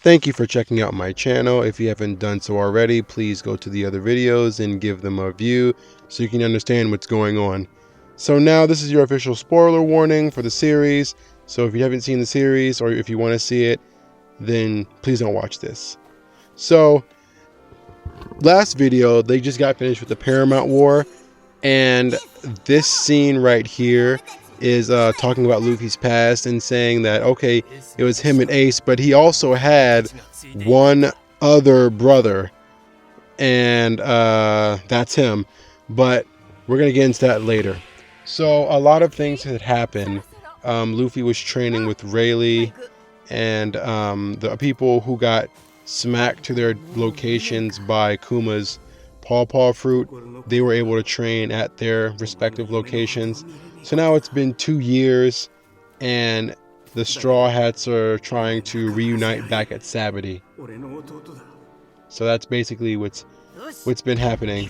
Thank you for checking out my channel. If you haven't done so already, please go to the other videos and give them a view so you can understand what's going on. So now this is your official spoiler warning for the series. So if you haven't seen the series or if you want to see it, then please don't watch this. So last video, they just got finished with the Paramount War, and this scene right here is talking about Luffy's past and saying that, okay, it was him and Ace, but he also had one other brother, and that's him. But we're going to get into that later. So a lot of things had happened. Luffy was training with Rayleigh, and the people who got smacked to their locations by Kuma's pawpaw fruit, they were able to train at their respective locations. So now it's been 2 years, and the Straw Hats are trying to reunite back at Sabaody. So that's basically what's been happening.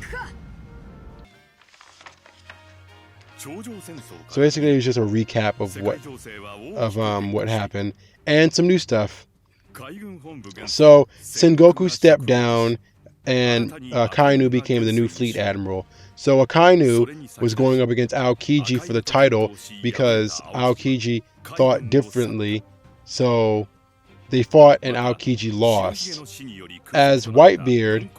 So basically, it's just a recap of what happened and some new stuff. So Sengoku stepped down, and Akainu became the new fleet admiral. So Akainu was going up against Aokiji for the title because Aokiji thought differently. So they fought and Aokiji lost. As Whitebeard,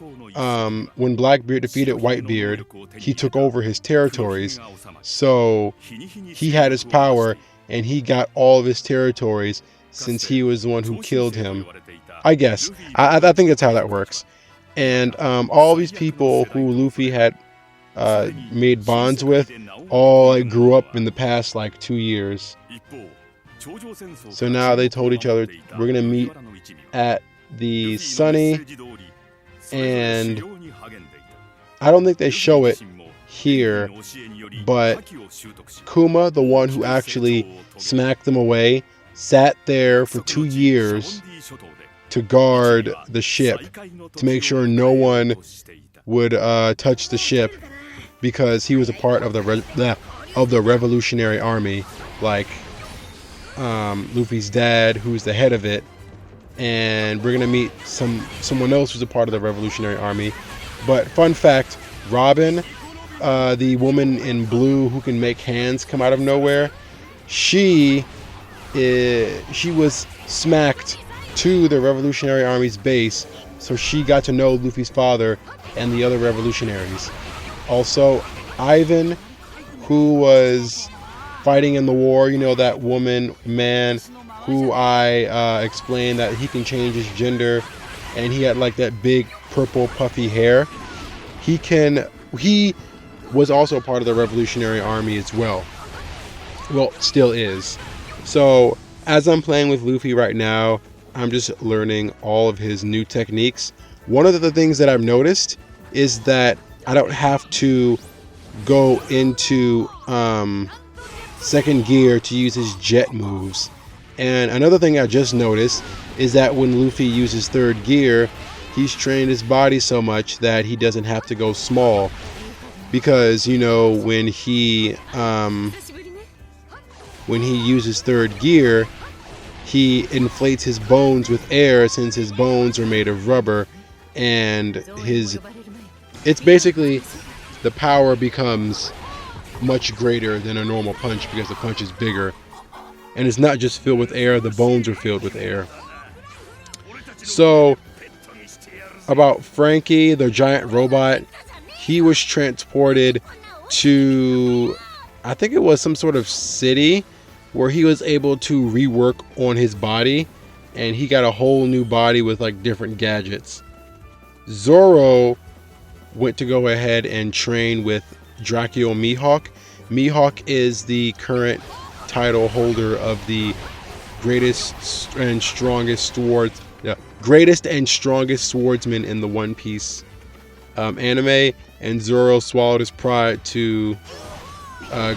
when Blackbeard defeated Whitebeard, he took over his territories. So he had his power and he got all of his territories since he was the one who killed him. I guess. I think that's how that works. And all these people who Luffy had made bonds with all grew up in the past 2 years. So now they told each other, we're going to meet at the Sunny, and I don't think they show it here, but Kuma, the one who actually smacked them away, sat there for 2 years to guard the ship, to make sure no one would touch the ship, because he was a part of the Revolutionary Army, like Luffy's dad, who's the head of it. And we're gonna meet someone else who's a part of the Revolutionary Army. But fun fact, Robin, the woman in blue who can make hands come out of nowhere, she was smacked to the Revolutionary Army's base, so she got to know Luffy's father and the other revolutionaries. Also, Ivan, who was fighting in the war, you know, that man who I explained that he can change his gender, and he had that big purple puffy hair. He was also part of the Revolutionary Army as well. Well, still is. So as I'm playing with Luffy right now, I'm just learning all of his new techniques. One of the things that I've noticed is that I don't have to go into second gear to use his jet moves. And another thing I just noticed is that when Luffy uses third gear, he's trained his body so much that he doesn't have to go small, because when he uses third gear, he inflates his bones with air, since his bones are made of rubber, and it's basically, the power becomes much greater than a normal punch because the punch is bigger, and it's not just filled with air, the bones are filled with air. So about Frankie, the giant robot, he was transported to, I think it was some sort of city, where he was able to rework on his body, and he got a whole new body with different gadgets. Zoro went to go ahead and train with Dracula Mihawk. Mihawk is the current title holder of the greatest and strongest swordsman in the One Piece anime, and Zoro swallowed his pride to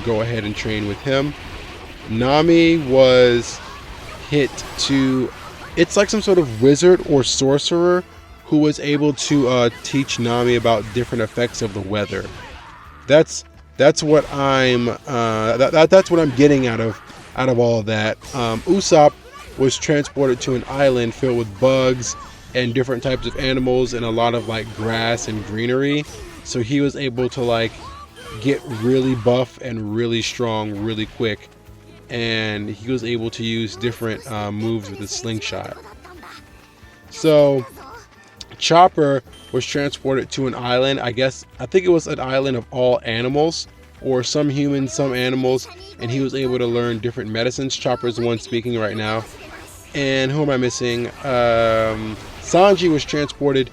go ahead and train with him. Nami was hit to, it's like some sort of wizard or sorcerer who was able to teach Nami about different effects of the weather. That's what I'm that's what I'm getting out of all of that. Usopp was transported to an island filled with bugs and different types of animals and a lot of like grass and greenery. So he was able to like get really buff and really strong really quick, and he was able to use different moves with his slingshot. So Chopper was transported to an island. I think it was an island of all animals, or some humans, some animals, and he was able to learn different medicines. Chopper's the one speaking right now. And who am I missing? Sanji was transported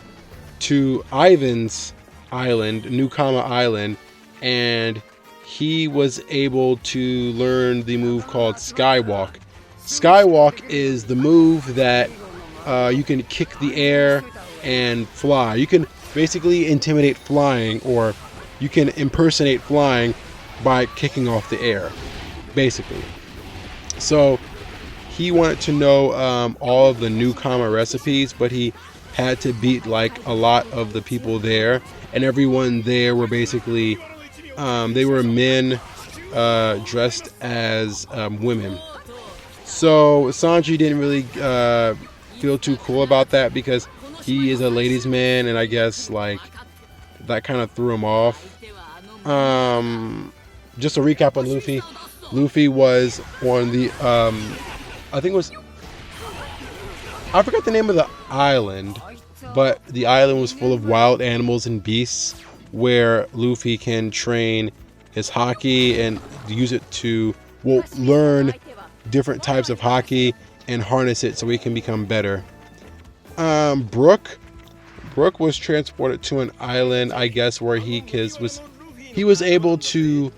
to Ivan's island, New Kama Island, and he was able to learn the move called Skywalk. Skywalk is the move that you can kick the air and fly. You can basically intimidate flying, or you can impersonate flying by kicking off the air, basically. So he wanted to know all of the New Kama recipes, but he had to beat like a lot of the people there, and everyone there were basically they were men dressed as women. So Sanji didn't really feel too cool about that because he is a ladies' man, and I guess like that kind of threw him off. Just a recap on Luffy. Luffy was on the I think it was, I forgot the name of the island, but the island was full of wild animals and beasts where Luffy can train his haki and use it to learn different types of haki and harness it so he can become better. Brook was transported to an island, I guess, where he was able to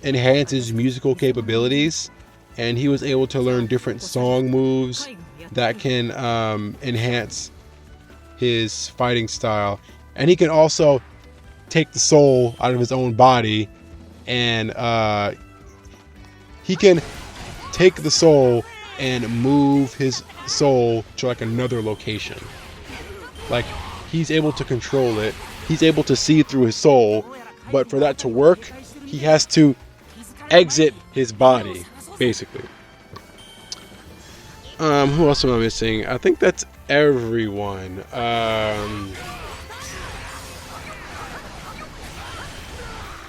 enhance his musical capabilities, and he was able to learn different song moves that can enhance his fighting style. And he can also take the soul out of his own body, and he can take the soul and move his soul to like another location. Like, he's able to control it. He's able to see through his soul, but for that to work, he has to exit his body, basically. Who else am I missing? I think that's everyone.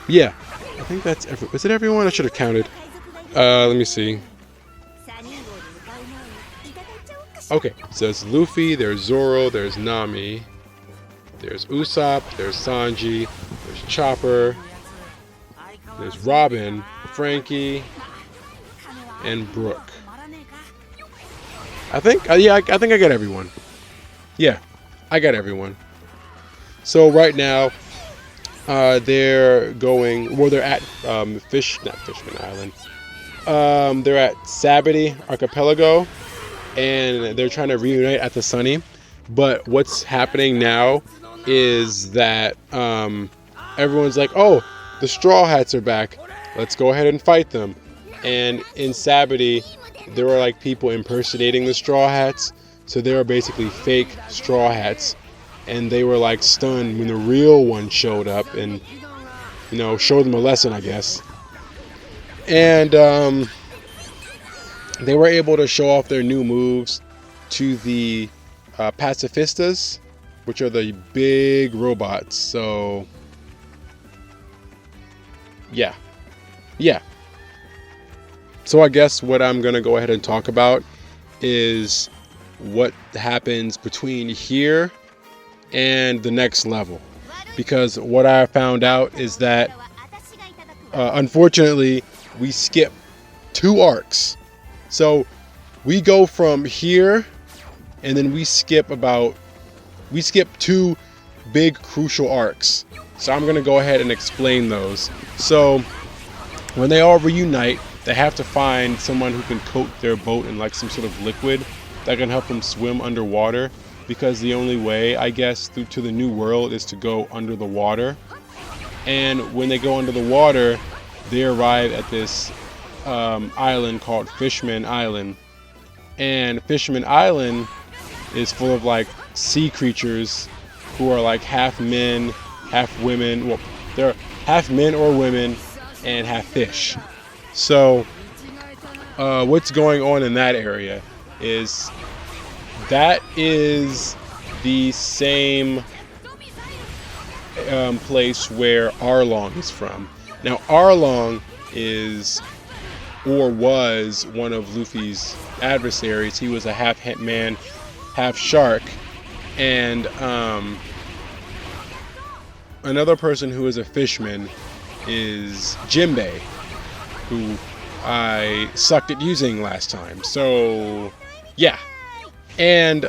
Yeah, I think that's everyone. Is it everyone? I should have counted. Let me see. Okay, so it's Luffy, there's Zoro, there's Nami, there's Usopp, there's Sanji, there's Chopper, there's Robin, Frankie, and Brook. I think I got everyone. Yeah, I got everyone. So right now, they're at Fishman Island. They're at Sabity Archipelago, and they're trying to reunite at the Sunny. But what's happening now is that everyone's like, oh, the Straw Hats are back. Let's go ahead and fight them. And in Sabity, there were like people impersonating the Straw Hats. So they were basically fake Straw Hats. And they were like stunned when the real one showed up and, showed them a lesson, I guess. And they were able to show off their new moves to the pacifistas, which are the big robots. So yeah. So I guess what I'm gonna go ahead and talk about is what happens between here and the next level, because what I found out is that unfortunately we skip 2 arcs. So we go from here, and then we skip 2 big crucial arcs. So I'm gonna go ahead and explain those. So when they all reunite, they have to find someone who can coat their boat in like some sort of liquid that can help them swim underwater, because the only way, I guess, through to the new world is to go under the water. And when they go under the water, they arrive at this island called Fishman Island. And Fishman Island is full of like sea creatures who are like half men, half women. Well, they're half men or women and half fish. So what's going on in that area is that is the same place where Arlong is from. Now Arlong is or was one of Luffy's adversaries. He was a half man, half shark, and another person who is a fisherman is Jinbei, who I sucked at using last time. So yeah, and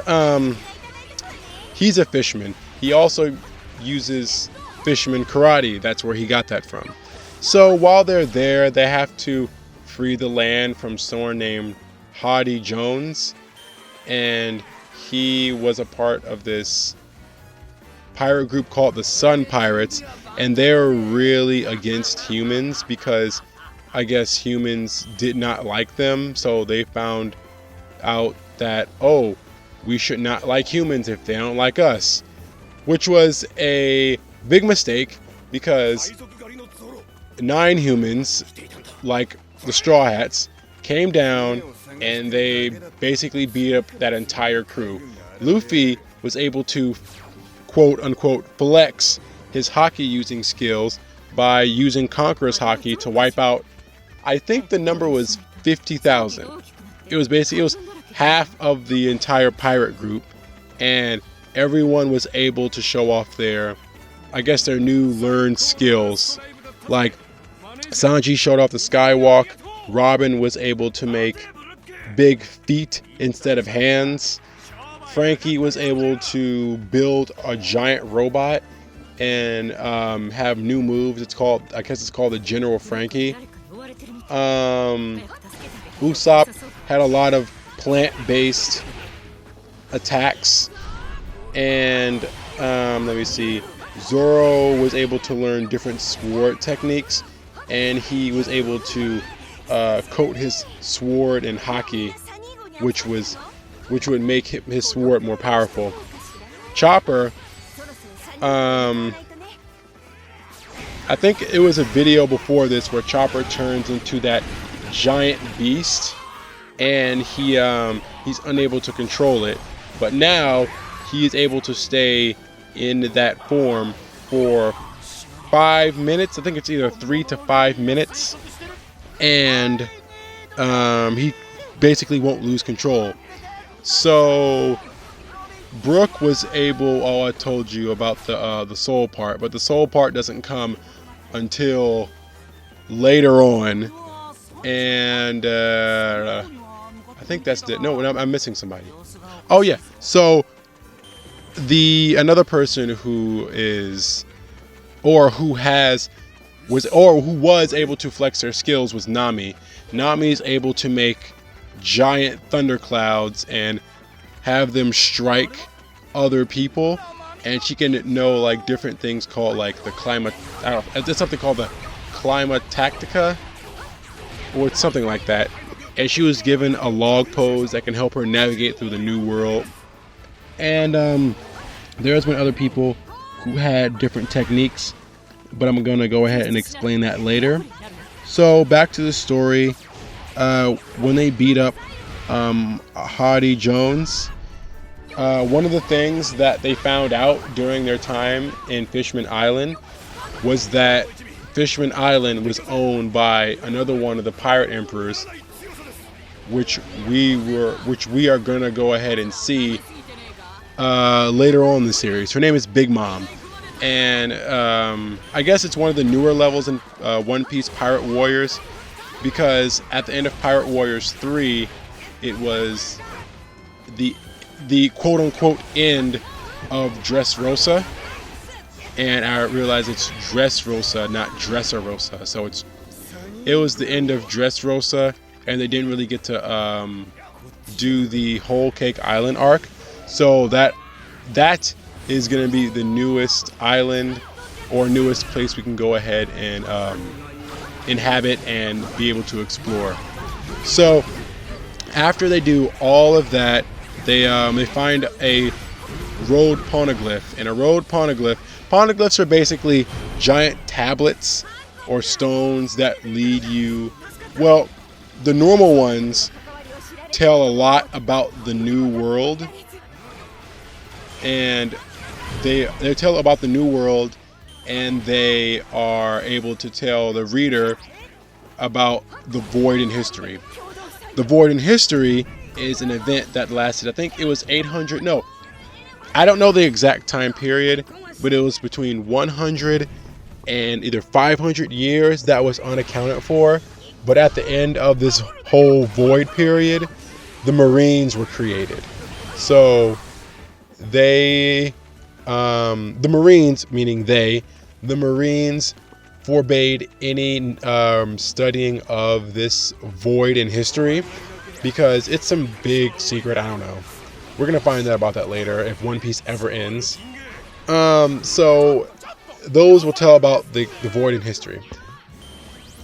he's a fisherman. He also uses fisherman karate. That's where he got that from. So while they're there, they have to free the land from someone named Hody Jones, and he was a part of this pirate group called the Sun Pirates, and they're really against humans because I guess humans did not like them. So they found out that, oh, we should not like humans if they don't like us, which was a big mistake because 9 humans, like the Straw Hats, came down and they basically beat up that entire crew. Luffy was able to quote unquote flex his hockey using skills by using Conqueror's Haki to wipe out, I think the number was 50,000. It was half of the entire pirate group, and everyone was able to show off their new learned skills. Like Sanji showed off the skywalk, Robin was able to make big feet instead of hands, Frankie was able to build a giant robot and have new moves. It's called the General Frankie. Usopp had a lot of plant-based attacks, and let me see, Zoro was able to learn different sword techniques, and he was able to coat his sword in haki, which would make his sword more powerful. Chopper, I think it was a video before this where Chopper turns into that giant beast, and he's unable to control it. But now he is able to stay in that form for 5 minutes. I think it's either 3 to 5 minutes, and he basically won't lose control. So Brook was able. Oh, I told you about the soul part, but the soul part doesn't come until later on, and I think that's it. No, I'm missing somebody. Oh yeah. So another person who was able to flex their skills was Nami. Nami is able to make giant thunderclouds and have them strike other people, and she can know like different things called like the climate. I don't know, it's something called the Clima Tactica, or it's something like that. And she was given a log pose that can help her navigate through the new world. And there's been other people who had different techniques, but I'm gonna go ahead and explain that later. So back to the story. When they beat up Hody Jones, one of the things that they found out during their time in Fishman Island was that Fishman Island was owned by another one of the pirate emperors, which we are gonna go ahead and see later on in the series. Her name is Big Mom, and I guess it's one of the newer levels in One Piece Pirate Warriors, because at the end of Pirate Warriors 3, it was the quote-unquote end of Dressrosa, and I realized it's Dressrosa, not Dressrosa. So it was the end of Dressrosa, and they didn't really get to do the Whole Cake Island arc. So that is going to be the newest island or newest place we can go ahead and inhabit and be able to explore. So after they do all of that, they find a road poneglyph, and a road poneglyphs are basically giant tablets or stones that lead you. Well, the normal ones tell a lot about the new world, and they tell about the new world, and they are able to tell the reader about the void in history. The void in history is an event that lasted, I think it was 800, no, I don't know the exact time period, but it was between 100 and either 500 years that was unaccounted for. But at the end of this whole void period, the Marines were created. So the Marines, meaning the Marines forbade any studying of this void in history because it's some big secret. I don't know. We're going to find out about that later if One Piece ever ends. So those will tell about the void in history.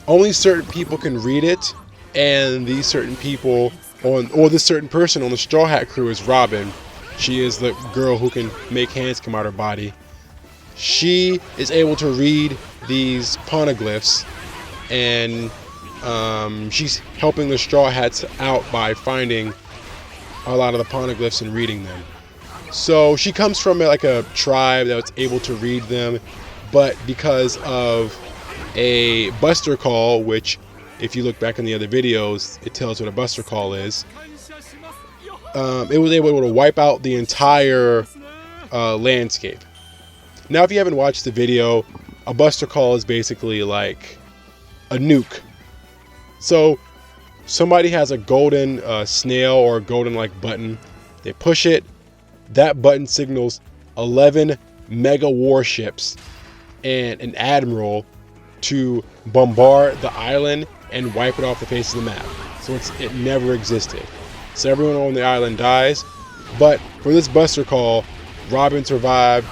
Only certain people can read it, and these certain people, or this certain person on the Straw Hat crew is Robin. She is the girl who can make hands come out her body. She is able to read these poneglyphs, and she's helping the Straw Hats out by finding a lot of the poneglyphs and reading them. So she comes from like a tribe that's able to read them, but because of a buster call, which if you look back in the other videos, it tells what a buster call is, it was able to wipe out the entire landscape. Now, if you haven't watched the video, a buster call is basically like a nuke. So somebody has a golden snail or a golden like button. They push it. That button signals 11 mega warships and an admiral to bombard the island and wipe it off the face of the map. So it never existed. So everyone on the island dies. But for this buster call, Robin survived,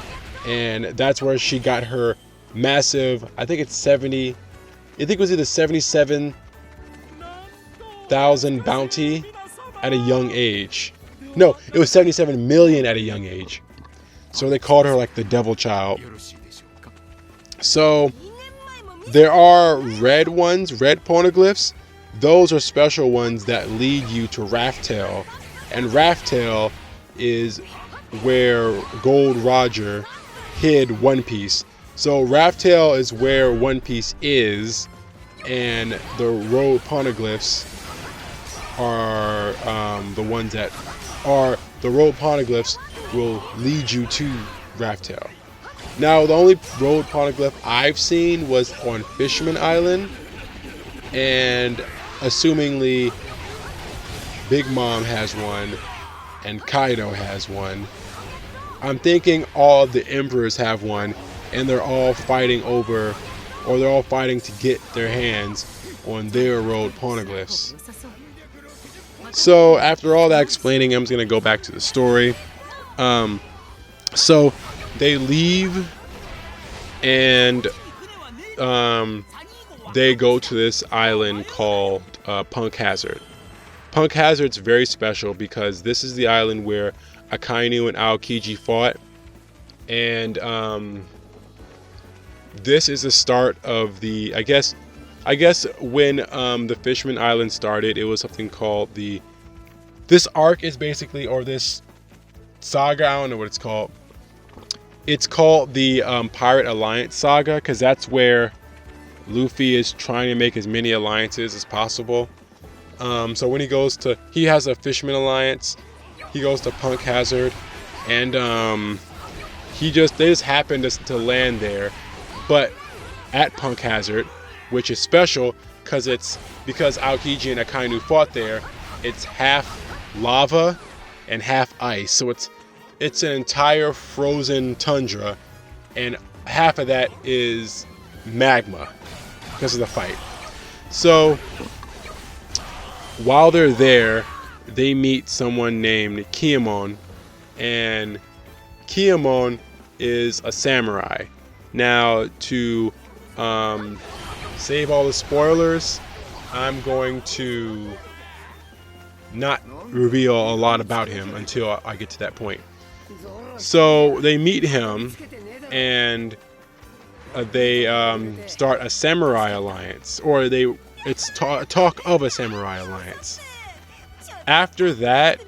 and that's where she got her massive, I think it was either 77,000 bounty at a young age. No, it was 77 million at a young age. So they called her like the devil child. So there are red poneglyphs. Those are special ones that lead you to Raftel. And Raftel is where Gold Roger hid One Piece. So Raftel is where One Piece is, and the road poneglyphs are the ones that are the road poneglyphs will lead you to Raftel. Now, the only road poneglyph I've seen was on Fishman Island, and assumingly Big Mom has one and Kaido has one. I'm thinking all of the emperors have one, and they're all fighting to get their hands on their road poneglyphs. So after all that explaining, I'm just going to go back to the story. So they leave, and they go to this island called Punk Hazard. Punk Hazard's very special because this is the island where Akainu and Aokiji fought, and this is the start of the, I guess when the Fishman Island started, it was something called this arc is basically, or this saga, I don't know what it's called. It's called the Pirate Alliance Saga, because that's where Luffy is trying to make as many alliances as possible. So when he has a Fishman Alliance, he goes to Punk Hazard, and they just happen to land there. But at Punk Hazard, which is special because Aokiji and Akainu fought there, it's half lava and half ice. So it's an entire frozen tundra, and half of that is magma because of the fight. So while they're there, they meet someone named Kiyomon, and Kiyomon is a samurai. Now, to save all the spoilers, I'm going to not reveal a lot about him until I get to that point. So they meet him, and they start a samurai alliance, or it's talk of a samurai alliance. After that,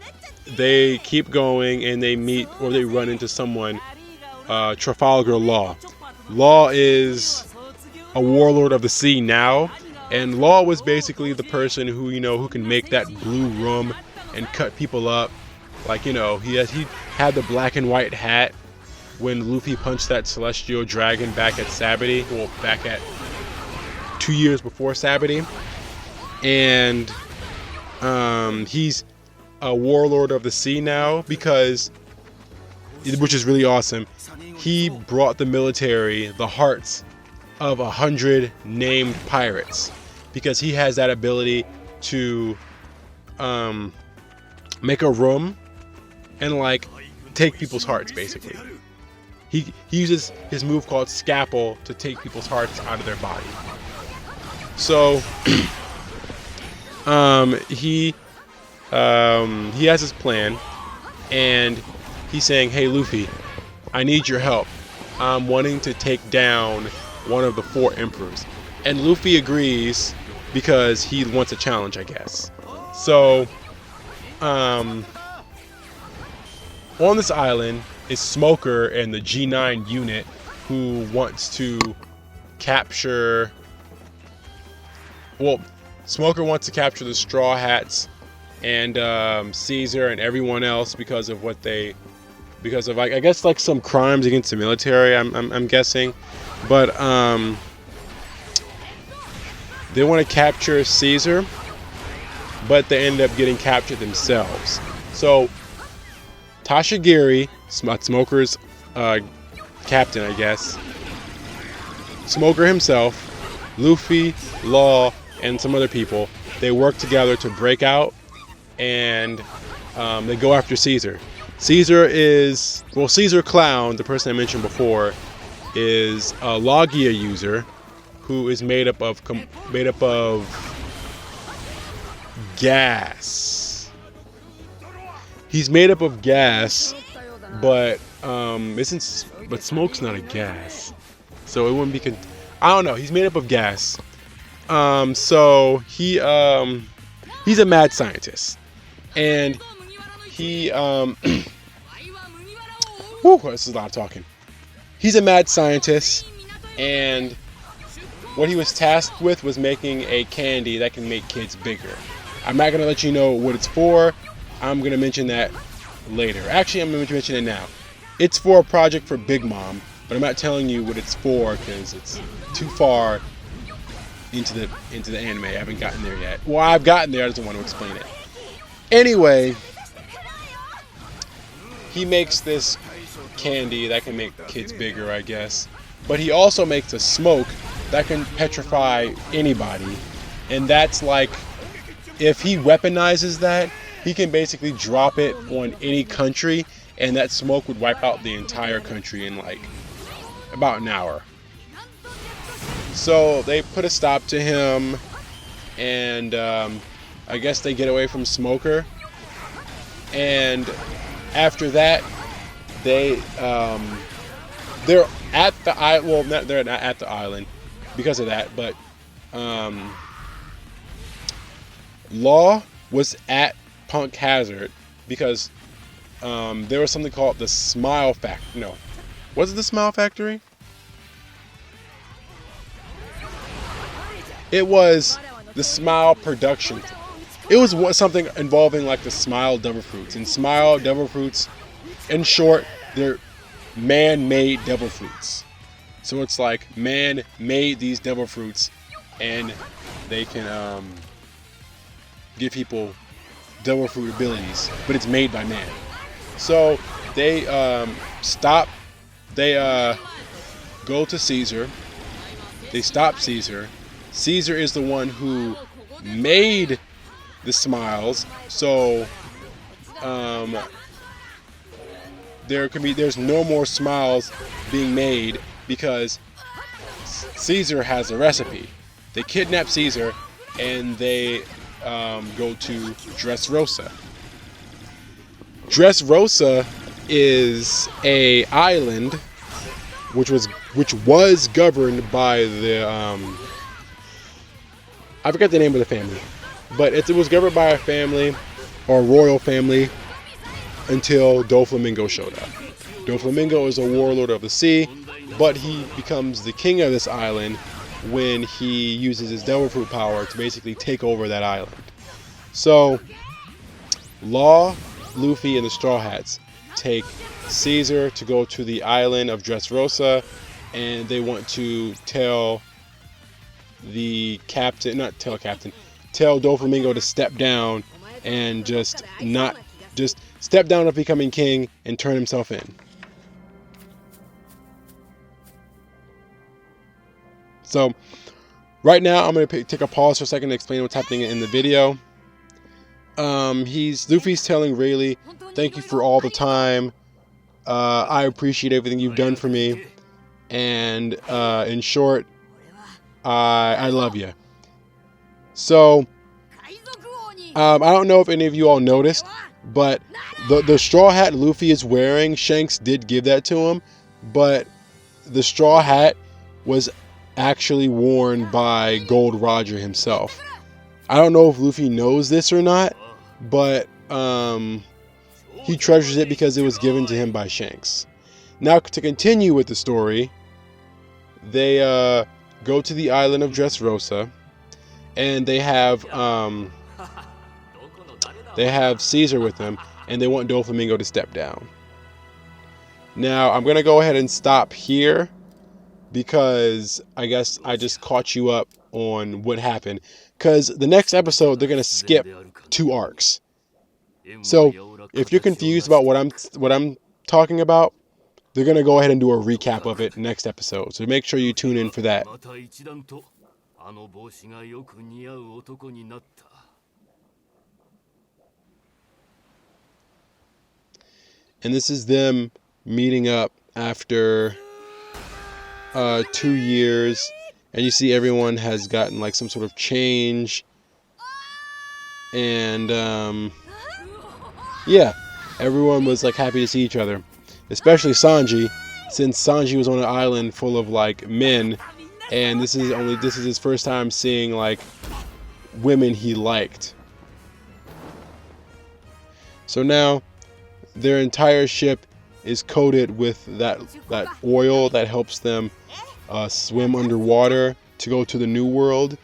they keep going and they meet or they run into someone, Trafalgar Law. Law is a warlord of the sea now, and Law was basically the person who, who can make that blue rum and cut people up. Like, he had the black and white hat when Luffy punched that celestial dragon back at Sabaody, well, back at 2 years before Sabaody. And he's a warlord of the sea now because, which is really awesome, he brought the military the hearts of 100 named pirates because he has that ability to make a room and like take people's hearts basically. He uses his move called Scalpel to take people's hearts out of their body. So he has his plan, and he's saying, "Hey Luffy, I need your help. I'm wanting to take down one of the 4 emperors." And Luffy agrees because he wants a challenge, I guess. So on this island is Smoker and the G9 unit, who wants to capture... Well, Smoker wants to capture the Straw Hats and Caesar and everyone else because of I guess like some crimes against the military. I'm guessing, but they want to capture Caesar, but they end up getting captured themselves. So Tashigiri, Smoker's captain, I guess, Smoker himself, Luffy, Law, and some other people, they work together to break out, and they go after Caesar. Caesar Clown, the person I mentioned before, is a Logia user who is made up of gas. He's made up of gas, but smoke's not a gas, so it wouldn't be. I don't know. He's made up of gas. So he's a mad scientist, and he this is a lot of talking. He's a mad scientist, and what he was tasked with was making a candy that can make kids bigger. I'm not gonna let you know what it's for. I'm gonna mention that later. Actually, I'm gonna mention it now. It's for a project for Big Mom, but I'm not telling you what it's for because it's too far into the anime. I haven't gotten there yet. Well, I've gotten there. I just don't want to explain it. Anyway, he makes this candy that can make kids bigger, I guess. But he also makes a smoke that can petrify anybody, and that's like, if he weaponizes that, he can basically drop it on any country, and that smoke would wipe out the entire country in like about an hour. So they put a stop to him, and I guess they get away from Smoker. And after that, they're at the island. Well, they're not at the island because of that, but Law was at Punk Hazard because there was something called the Smile Factory. No, was it the Smile Factory? It was the Smile Production. It was something involving like the Smile Devil Fruits. And Smile Devil Fruits, in short, they're man-made devil fruits. So it's like man made these devil fruits, and they can give people devil fruit abilities, but it's made by man. So they go to Caesar. They stop Caesar. Caesar is the one who made the smiles, so there's no more smiles being made because Caesar has a recipe. They kidnap Caesar and they go to Dressrosa. Dressrosa is a island which was governed by the I forget the name of the family, but it was governed by a family or royal family until Doflamingo showed up. Doflamingo is a warlord of the sea, but he becomes the king of this island when he uses his devil fruit power to basically take over that island. So Law, Luffy, and the Straw Hats take Caesar to go to the island of Dressrosa, and they want to tell the captain, tell Doflamingo to step down and just step down of becoming king and turn himself in. So right now I'm going to take a pause for a second to explain what's happening in the video. Luffy's telling Rayleigh, thank you for all the time. I appreciate everything you've done for me. And in short, I love you. So I don't know if any of you all noticed, but the straw hat Luffy is wearing, Shanks did give that to him, but the straw hat was actually worn by Gold Roger himself. I don't know if Luffy knows this or not, but he treasures it because it was given to him by Shanks. Now, to continue with the story, they go to the island of Dressrosa, and they have Caesar with them, and they want Doflamingo to step down. Now, I'm going to go ahead and stop here because I guess I just caught you up on what happened. Because the next episode, they're going to skip 2 arcs. So if you're confused about what I'm talking about, they're going to go ahead and do a recap of it next episode. So make sure you tune in for that. And this is them meeting up after 2 years. And you see everyone has gotten like some sort of change. And yeah, everyone was like happy to see each other. Especially Sanji, since Sanji was on an island full of like men, and this is his first time seeing like women he liked. So now their entire ship is coated with that oil that helps them swim underwater to go to the New World.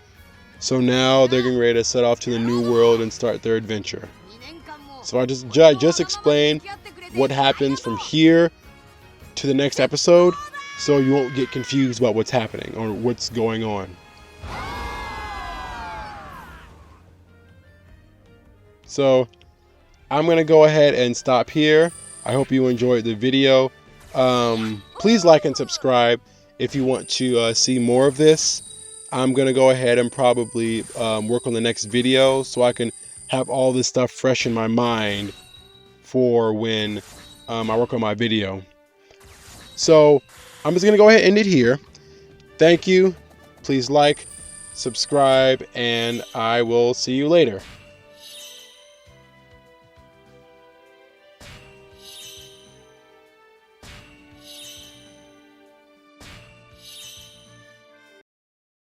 So now they're getting ready to set off to the New World and start their adventure. So I just explained what happens from here to the next episode, so you won't get confused about what's happening or what's going on. So I'm going to go ahead and stop here. I hope you enjoyed the video. Please like and subscribe if you want to see more of this. I'm going to go ahead and probably work on the next video so I can have all this stuff fresh in my mind for when I work on my video. So I'm just going to go ahead and end it here. Thank you. Please like, subscribe, and I will see you later.